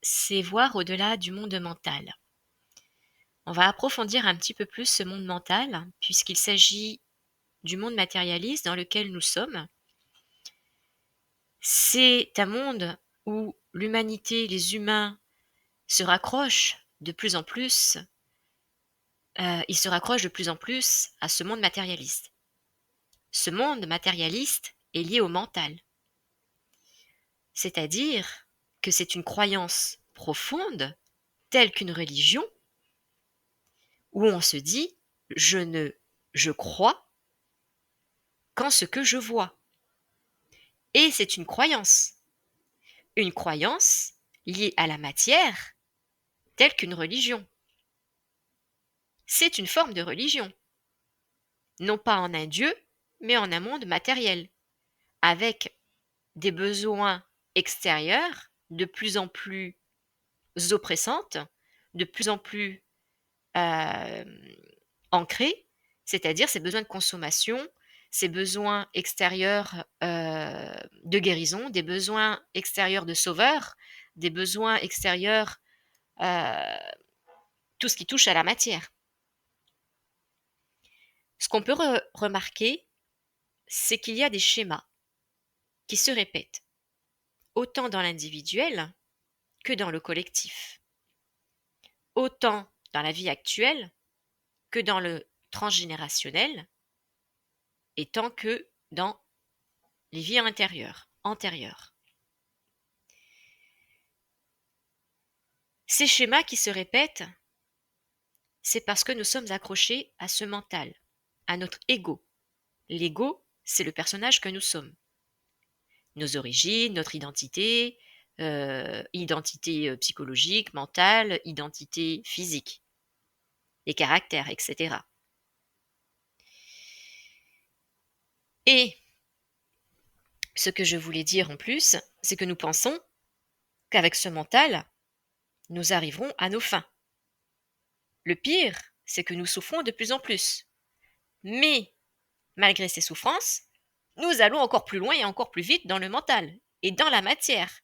C'est voir au-delà du monde mental. On va approfondir un petit peu plus ce monde mental, puisqu'il s'agit du monde matérialiste dans lequel nous sommes. C'est un monde où l'humanité, les humains se raccrochent de plus en plus, ils se raccrochent de plus en plus à ce monde matérialiste. Ce monde matérialiste est lié au mental. C'est-à-dire que c'est une croyance profonde, telle qu'une religion, où on se dit: je crois qu'en ce que je vois. Et c'est une croyance liée à la matière, telle qu'une religion. C'est une forme de religion, non pas en un Dieu, mais en un monde matériel, avec des besoins extérieurs de plus en plus oppressantes, de plus en plus ancrés, c'est-à-dire ces besoins de consommation, ces besoins extérieurs de guérison, des besoins extérieurs de sauveur, des besoins extérieurs, tout ce qui touche à la matière. Ce qu'on peut remarquer, c'est qu'il y a des schémas qui se répètent, autant dans l'individuel que dans le collectif, autant dans la vie actuelle que dans le transgénérationnel, et tant que dans les vies antérieures. Ces schémas qui se répètent, c'est parce que nous sommes accrochés à ce mental, à notre ego. L'ego, c'est le personnage que nous sommes. Nos origines, notre identité, identité psychologique, mentale, identité physique, les caractères, etc. Et ce que je voulais dire en plus, c'est que nous pensons qu'avec ce mental, nous arriverons à nos fins. Le pire, c'est que nous souffrons de plus en plus. Mais, malgré ces souffrances, nous allons encore plus loin et encore plus vite dans le mental et dans la matière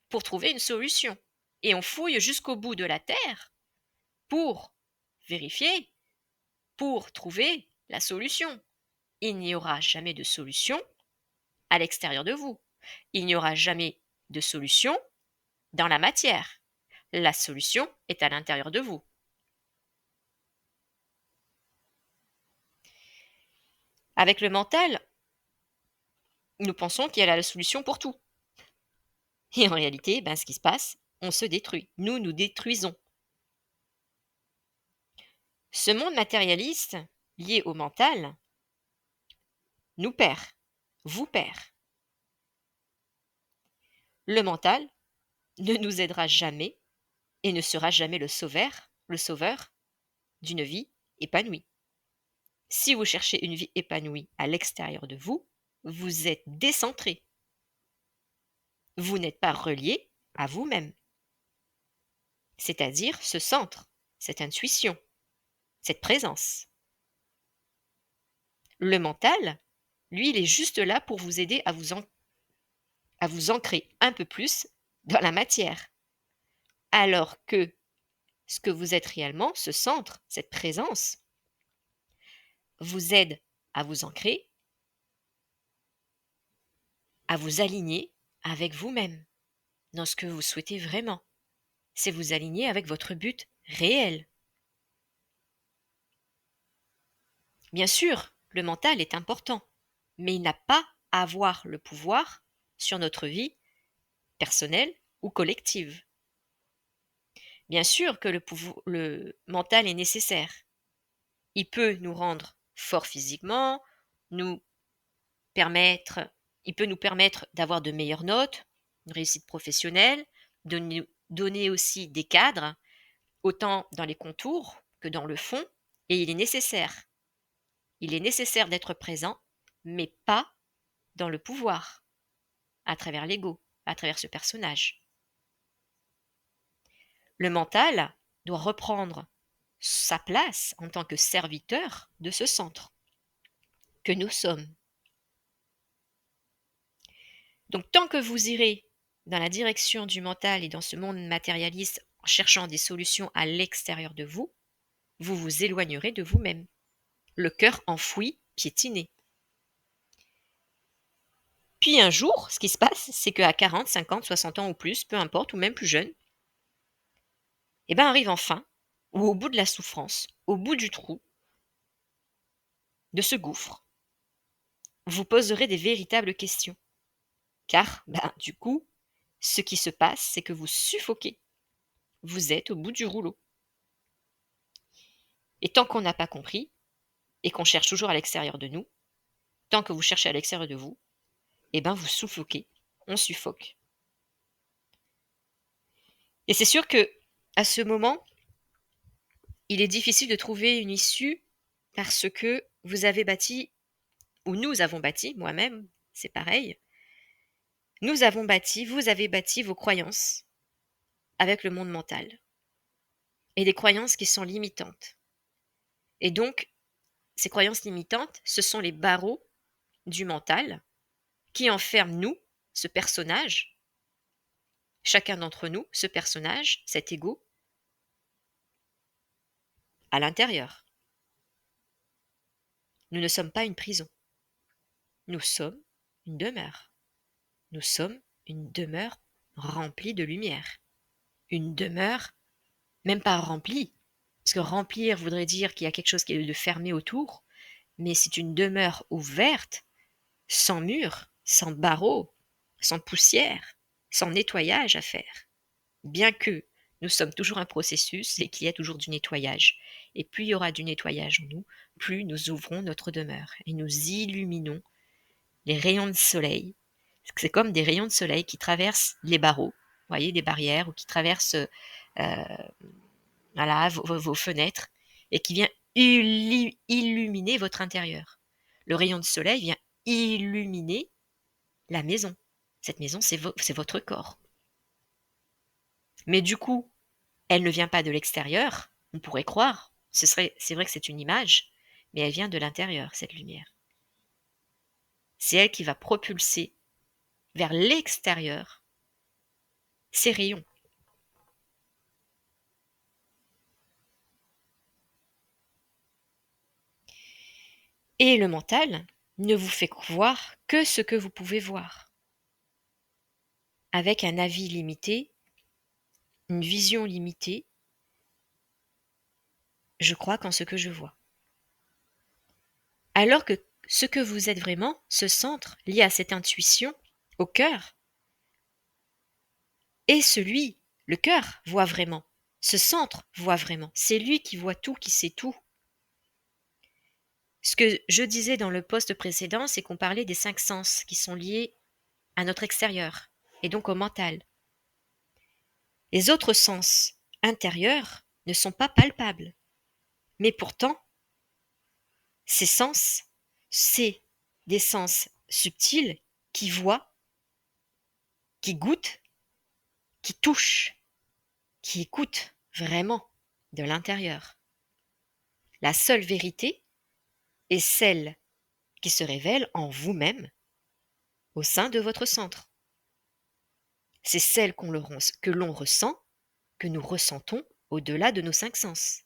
pour trouver une solution. Et on fouille jusqu'au bout de la terre pour vérifier, pour trouver la solution. Il n'y aura jamais de solution à l'extérieur de vous. Il n'y aura jamais de solution dans la matière. La solution est à l'intérieur de vous. Avec le mental, nous pensons qu'il y a la solution pour tout. Et en réalité, ce qui se passe, on se détruit. Nous nous détruisons. Ce monde matérialiste, lié au mental, nous perd, vous perd. Le mental ne nous aidera jamais et ne sera jamais le sauveur d'une vie épanouie. Si vous cherchez une vie épanouie à l'extérieur de vous, vous êtes décentré. Vous n'êtes pas relié à vous-même. C'est-à-dire ce centre, cette intuition, cette présence. Le mental, lui, il est juste là pour vous aider à vous ancrer un peu plus dans la matière. Alors que ce que vous êtes réellement, ce centre, cette présence, vous aide à vous ancrer, à vous aligner avec vous-même, dans ce que vous souhaitez vraiment. C'est vous aligner avec votre but réel. Bien sûr, le mental est important, mais il n'a pas à avoir le pouvoir sur notre vie personnelle ou collective. Bien sûr que le mental est nécessaire. Il peut nous rendre forts physiquement, il peut nous permettre d'avoir de meilleures notes, une réussite professionnelle, de nous donner aussi des cadres, autant dans les contours que dans le fond, et il est nécessaire. Il est nécessaire d'être présent, mais pas dans le pouvoir, à travers l'ego, à travers ce personnage. Le mental doit reprendre sa place en tant que serviteur de ce centre que nous sommes. Donc tant que vous irez dans la direction du mental et dans ce monde matérialiste en cherchant des solutions à l'extérieur de vous, vous vous éloignerez de vous-même. Le cœur enfoui, piétiné. Puis un jour, ce qui se passe, c'est qu'à 40, 50, 60 ans ou plus, peu importe, ou même plus jeune, eh ben arrive enfin, ou au bout de la souffrance, au bout du trou, de ce gouffre, vous poserez des véritables questions. Car, du coup, ce qui se passe, c'est que vous suffoquez. Vous êtes au bout du rouleau. Et tant qu'on n'a pas compris, et qu'on cherche toujours à l'extérieur de nous, tant que vous cherchez à l'extérieur de vous, eh ben vous suffoquez. On suffoque. Et c'est sûr que, à ce moment, il est difficile de trouver une issue parce que vous avez bâti, ou nous avons bâti, moi-même, c'est pareil, nous avons bâti, vous avez bâti vos croyances avec le monde mental. Et des croyances qui sont limitantes. Et donc, ces croyances limitantes, ce sont les barreaux du mental qui enferment nous, ce personnage, chacun d'entre nous, ce personnage, cet ego, à l'intérieur. Nous ne sommes pas une prison. Nous sommes une demeure. Nous sommes une demeure remplie de lumière. Une demeure, même pas remplie, parce que remplir voudrait dire qu'il y a quelque chose qui est de fermé autour, mais c'est une demeure ouverte, sans mur, sans barreaux, sans poussière, sans nettoyage à faire. Bien que nous sommes toujours un processus et qu'il y a toujours du nettoyage. Et plus il y aura du nettoyage en nous, plus nous ouvrons notre demeure et nous illuminons les rayons de soleil. C'est comme des rayons de soleil qui traversent les barreaux, vous voyez, des barrières, ou qui traversent vos fenêtres et qui vient illuminer votre intérieur. Le rayon de soleil vient illuminer la maison. Cette maison, c'est votre corps. Mais du coup, elle ne vient pas de l'extérieur, on pourrait croire. C'est vrai que c'est une image, mais elle vient de l'intérieur, cette lumière. C'est elle qui va propulser vers l'extérieur ces rayons. Et le mental ne vous fait voir que ce que vous pouvez voir. Avec un avis limité, une vision limitée, je crois qu'en ce que je vois. Alors que ce que vous êtes vraiment, ce centre lié à cette intuition, au cœur, est celui, le cœur voit vraiment. Ce centre voit vraiment. C'est lui qui voit tout, qui sait tout. Ce que je disais dans le post précédent, c'est qu'on parlait des 5 sens qui sont liés à notre extérieur et donc au mental. Les autres sens intérieurs ne sont pas palpables. Mais pourtant, ces sens, c'est des sens subtils qui voient, qui goûtent, qui touchent, qui écoutent vraiment de l'intérieur. La seule vérité est celle qui se révèle en vous-même, au sein de votre centre. C'est celle que l'on ressent, que nous ressentons au-delà de nos 5 sens.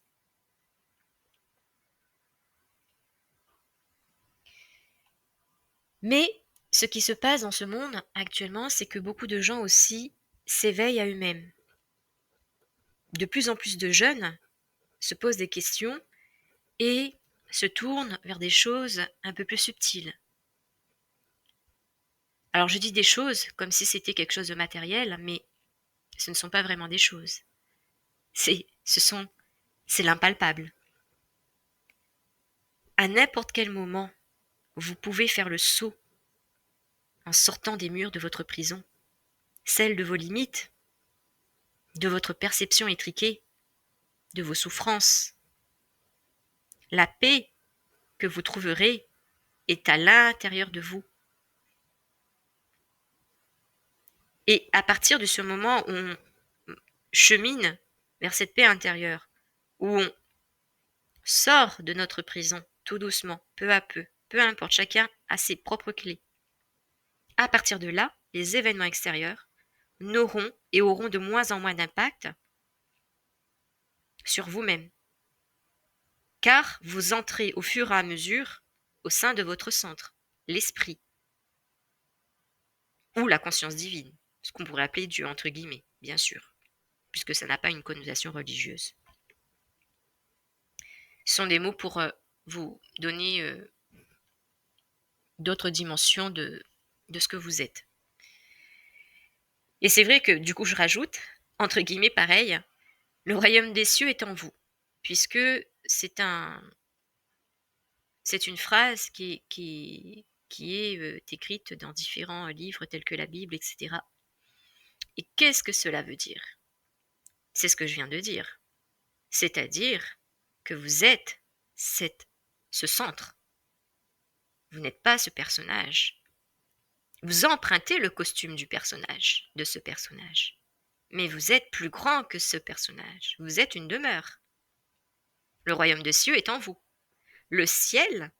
Mais ce qui se passe dans ce monde actuellement, c'est que beaucoup de gens aussi s'éveillent à eux-mêmes. De plus en plus de jeunes se posent des questions et se tournent vers des choses un peu plus subtiles. Alors je dis des choses comme si c'était quelque chose de matériel, mais ce ne sont pas vraiment des choses. C'est l'impalpable. À n'importe quel moment, vous pouvez faire le saut en sortant des murs de votre prison, celle de vos limites, de votre perception étriquée, de vos souffrances. La paix que vous trouverez est à l'intérieur de vous. Et à partir de ce moment où on chemine vers cette paix intérieure, où on sort de notre prison tout doucement, peu à peu importe, chacun a ses propres clés. À partir de là, les événements extérieurs n'auront et auront de moins en moins d'impact sur vous-même. Car vous entrez au fur et à mesure au sein de votre centre, l'esprit, ou la conscience divine, ce qu'on pourrait appeler Dieu entre guillemets, bien sûr, puisque ça n'a pas une connotation religieuse. Ce sont des mots pour vous donner d'autres dimensions de ce que vous êtes. Et c'est vrai que du coup je rajoute, entre guillemets pareil, le royaume des cieux est en vous, puisque c'est une phrase qui est écrite dans différents livres tels que la Bible, etc. Et qu'est-ce que cela veut dire? C'est ce que je viens de dire. C'est-à-dire que vous êtes ce centre. Vous n'êtes pas ce personnage. Vous empruntez le costume de ce personnage. Mais vous êtes plus grand que ce personnage. Vous êtes une demeure. Le royaume des cieux est en vous. Le ciel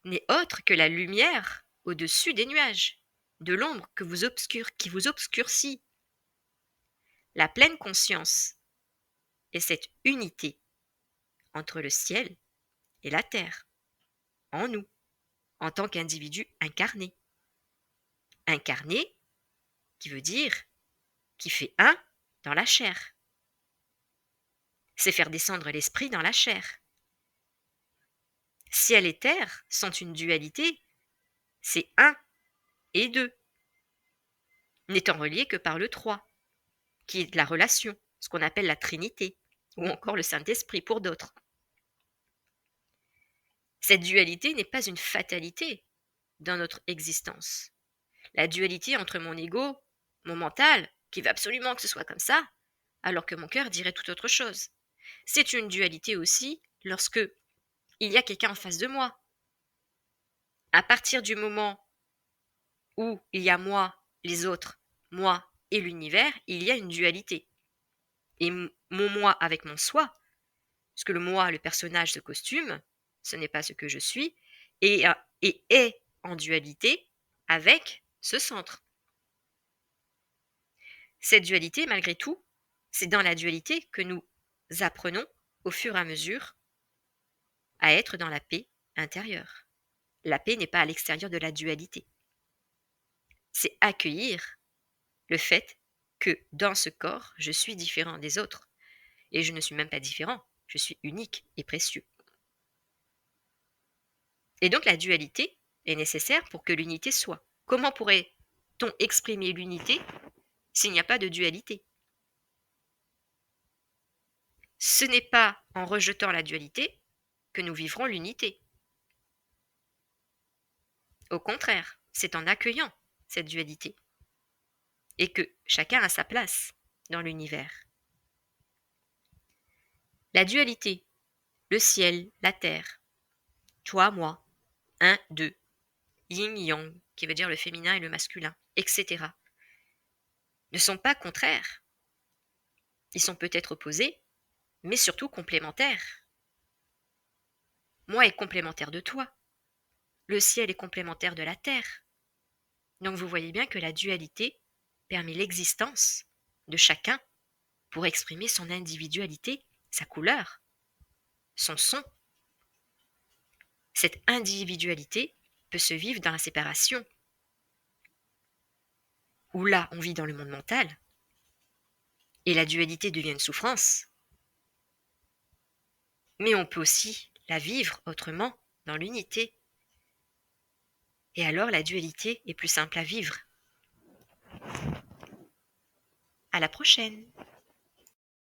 n'est autre que la lumière au-dessus des nuages, de l'ombre qui vous obscurcit. La pleine conscience est cette unité entre le ciel et la terre, en nous, en tant qu'individu incarné. Incarné, qui veut dire qui fait un dans la chair. C'est faire descendre l'esprit dans la chair. Ciel et terre sont une dualité, c'est un et deux, n'étant reliés que par le trois, qui est la relation, ce qu'on appelle la Trinité, ou encore le Saint-Esprit pour d'autres. Cette dualité n'est pas une fatalité dans notre existence. La dualité entre mon ego, mon mental, qui veut absolument que ce soit comme ça, alors que mon cœur dirait tout autre chose. C'est une dualité aussi lorsque il y a quelqu'un en face de moi. À partir du moment où il y a moi, les autres, moi et l'univers, il y a une dualité. Et mon moi avec mon soi, parce que le moi, le personnage, ce costume, ce n'est pas ce que je suis, et est en dualité avec ce centre. Cette dualité, malgré tout, c'est dans la dualité que nous apprenons au fur et à mesure à être dans la paix intérieure. La paix n'est pas à l'extérieur de la dualité. C'est accueillir le fait que dans ce corps, je suis différent des autres. Et je ne suis même pas différent, je suis unique et précieux. Et donc la dualité est nécessaire pour que l'unité soit. Comment pourrait-on exprimer l'unité s'il n'y a pas de dualité? Ce n'est pas en rejetant la dualité que nous vivrons l'unité. Au contraire, c'est en accueillant cette dualité et que chacun a sa place dans l'univers. La dualité, le ciel, la terre, toi, moi, un, deux, yin-yang, qui veut dire le féminin et le masculin, etc., ne sont pas contraires. Ils sont peut-être opposés, mais surtout complémentaires. Moi est complémentaire de toi. Le ciel est complémentaire de la terre. Donc vous voyez bien que la dualité permet l'existence de chacun pour exprimer son individualité, sa couleur, son son. Cette individualité peut se vivre dans la séparation, où là on vit dans le monde mental, et la dualité devient une souffrance. Mais on peut aussi la vivre autrement, dans l'unité. Et alors la dualité est plus simple à vivre. À la prochaine!